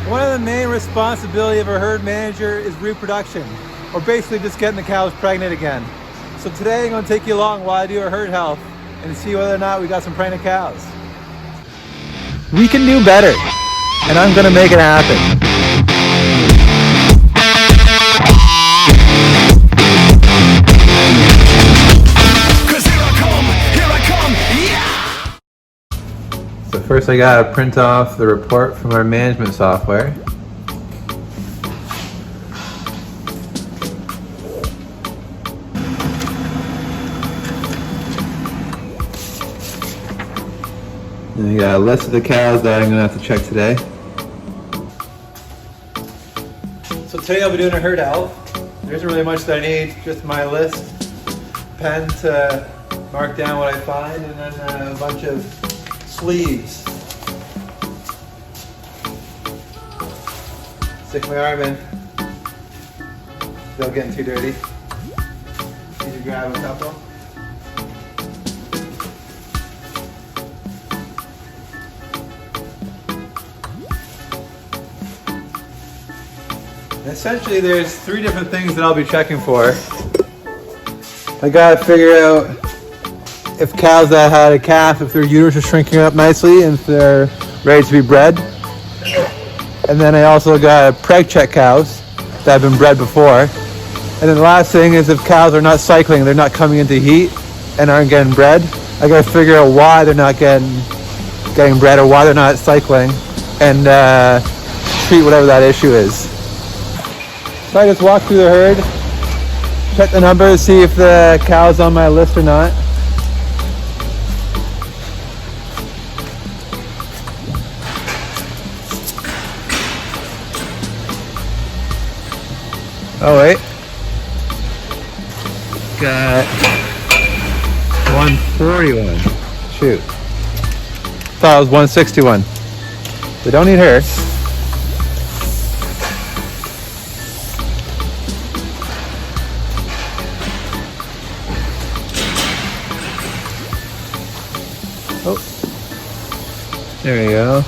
One of the main responsibilities of a herd manager is reproduction, or basically just getting the cows pregnant again. So today I'm going to take you along while I do our herd health and see whether or not we got some pregnant cows. We can do better, and I'm going to make it happen. So first I gotta print off the report from our management software. And we got a list of the cows that I'm gonna have to check today. So today I'll be doing a herd health. There isn't really much that I need, just my list, pen to mark down what I find, and then a bunch of sleeves. Stick my arm in without getting too dirty. Need to grab a couple. And essentially there's 3 different things that I'll be checking for. I gotta figure out if cows that had a calf, if their uterus is shrinking up nicely and if they're ready to be bred. And then I also got preg check cows that have been bred before. And then the last thing is if cows are not cycling, they're not coming into heat and aren't getting bred, I gotta figure out why they're not getting bred or why they're not cycling and treat whatever that issue is. So I just walk through the herd, check the numbers, see if the cow's on my list or not. Oh wait, got 141, shoot, thought it was 161, we don't need her. Oh, there we go,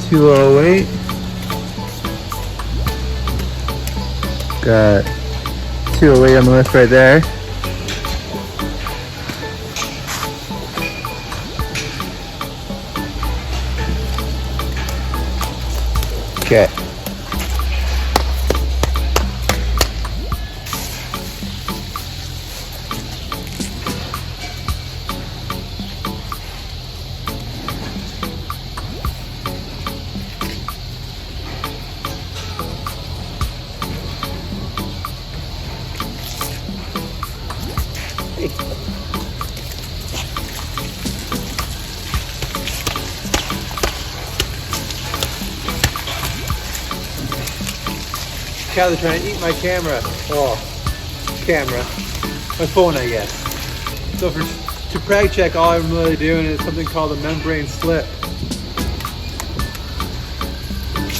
208. Got 208 on the list right there. Okay. Cows are trying to eat my camera. Oh, camera. My phone, I guess. So to preg check, all I'm really doing is something called a membrane slip.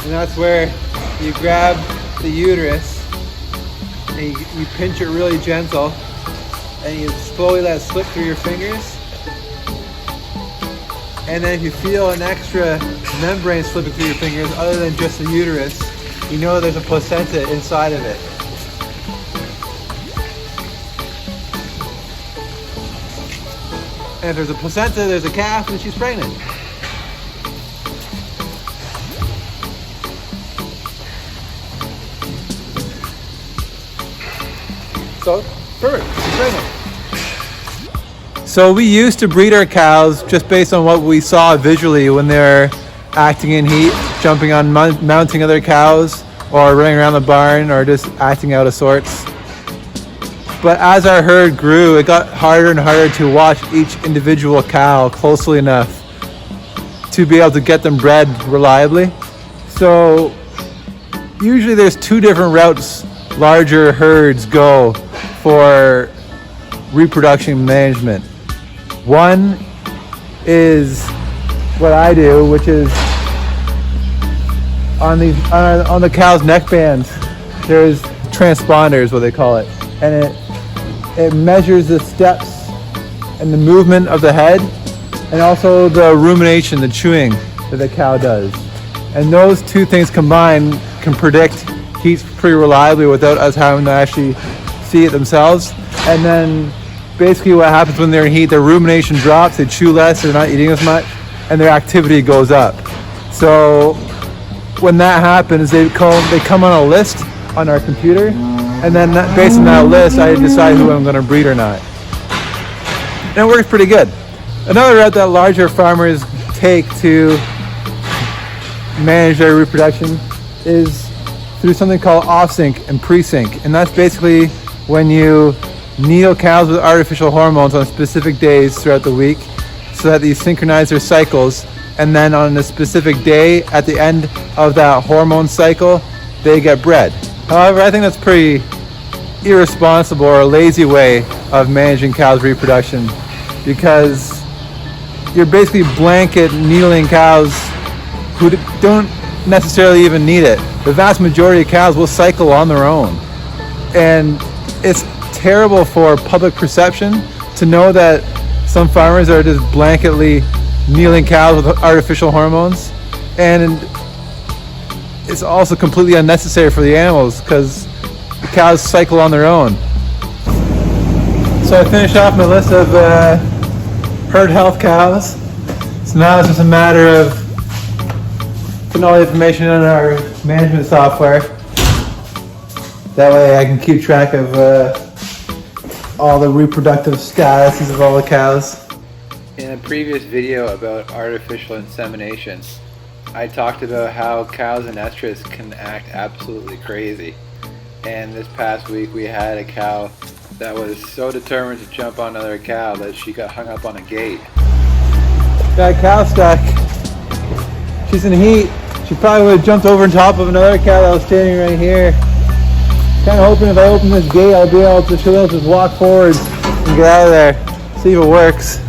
And that's where you grab the uterus and you pinch it really gentle and you slowly let it slip through your fingers. And then if you feel an extra membrane slipping through your fingers other than just the uterus, you know there's a placenta inside of it. And if there's a placenta, there's a calf, and she's pregnant. So, perfect, she's pregnant. So we used to breed our cows just based on what we saw visually when they're acting in heat, jumping on mounting other cows, or running around the barn, or just acting out of sorts. But as our herd grew, it got harder and harder to watch each individual cow closely enough to be able to get them bred reliably. So usually there's 2 different routes larger herds go for reproduction management. One is what I do, which is on the cow's neck bands, there's transponders, what they call it, and it measures the steps and the movement of the head, and also the rumination, the chewing that the cow does. And those two things combined can predict heat pretty reliably without us having to actually see it themselves. And then basically what happens when they're in heat, their rumination drops, they chew less, they're not eating as much, and their activity goes up. So when that happens, they come on a list on our computer, and then based on that list, I decide who I'm going to breed or not. And it works pretty good. Another route that larger farmers take to manage their reproduction is through something called off-sync and pre-sync. And that's basically when you needle cows with artificial hormones on specific days throughout the week so that these synchronize their cycles, and then on a specific day at the end of that hormone cycle, they get bred. However, I think that's pretty irresponsible or a lazy way of managing cows' reproduction, because you're basically blanket needling cows who don't necessarily even need it. The vast majority of cows will cycle on their own. And it's terrible for public perception to know that some farmers are just blanketly needling cows with artificial hormones. And it's also completely unnecessary for the animals because the cows cycle on their own. So I finished off my list of herd health cows. So now it's just a matter of putting all the information in our management software. That way I can keep track of all the reproductive statuses of all the cows. In a previous video about artificial insemination, I talked about how cows in estrus can act absolutely crazy. And this past week we had a cow that was so determined to jump on another cow that she got hung up on a gate. Got a cow stuck. She's in heat. She probably would have jumped over on top of another cow that was standing right here. Kind of hoping if I open this gate, I'll be able to just walk forward and get out of there. See if it works.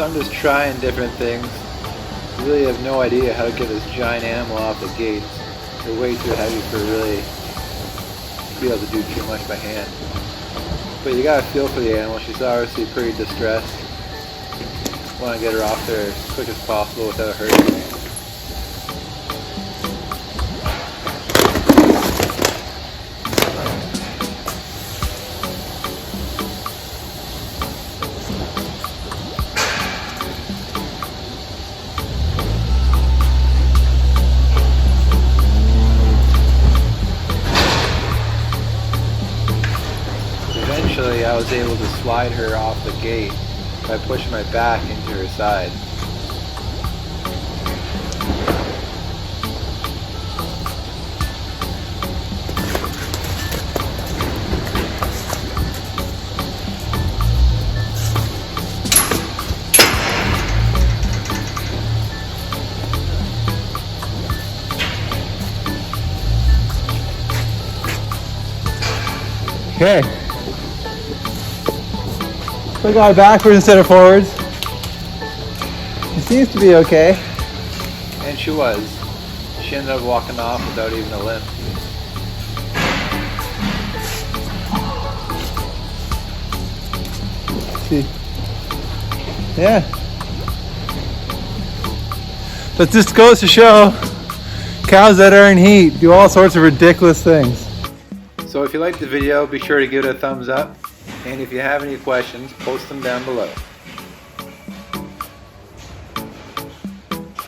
So I'm just trying different things. I really have no idea how to get this giant animal off the gate. They're way too heavy for really to be able to do too much by hand. But you gotta feel for the animal. She's obviously pretty distressed. Want to get her off there as quick as possible without hurting her. Eventually I was able to slide her off the gate by pushing my back into her side. Okay. So I got it backwards instead of forwards. She seems to be okay. And she was. She ended up walking off without even a limp. See? Yeah. But this goes to show cows that are in heat do all sorts of ridiculous things. So if you liked the video, be sure to give it a thumbs up. And if you have any questions, post them down below.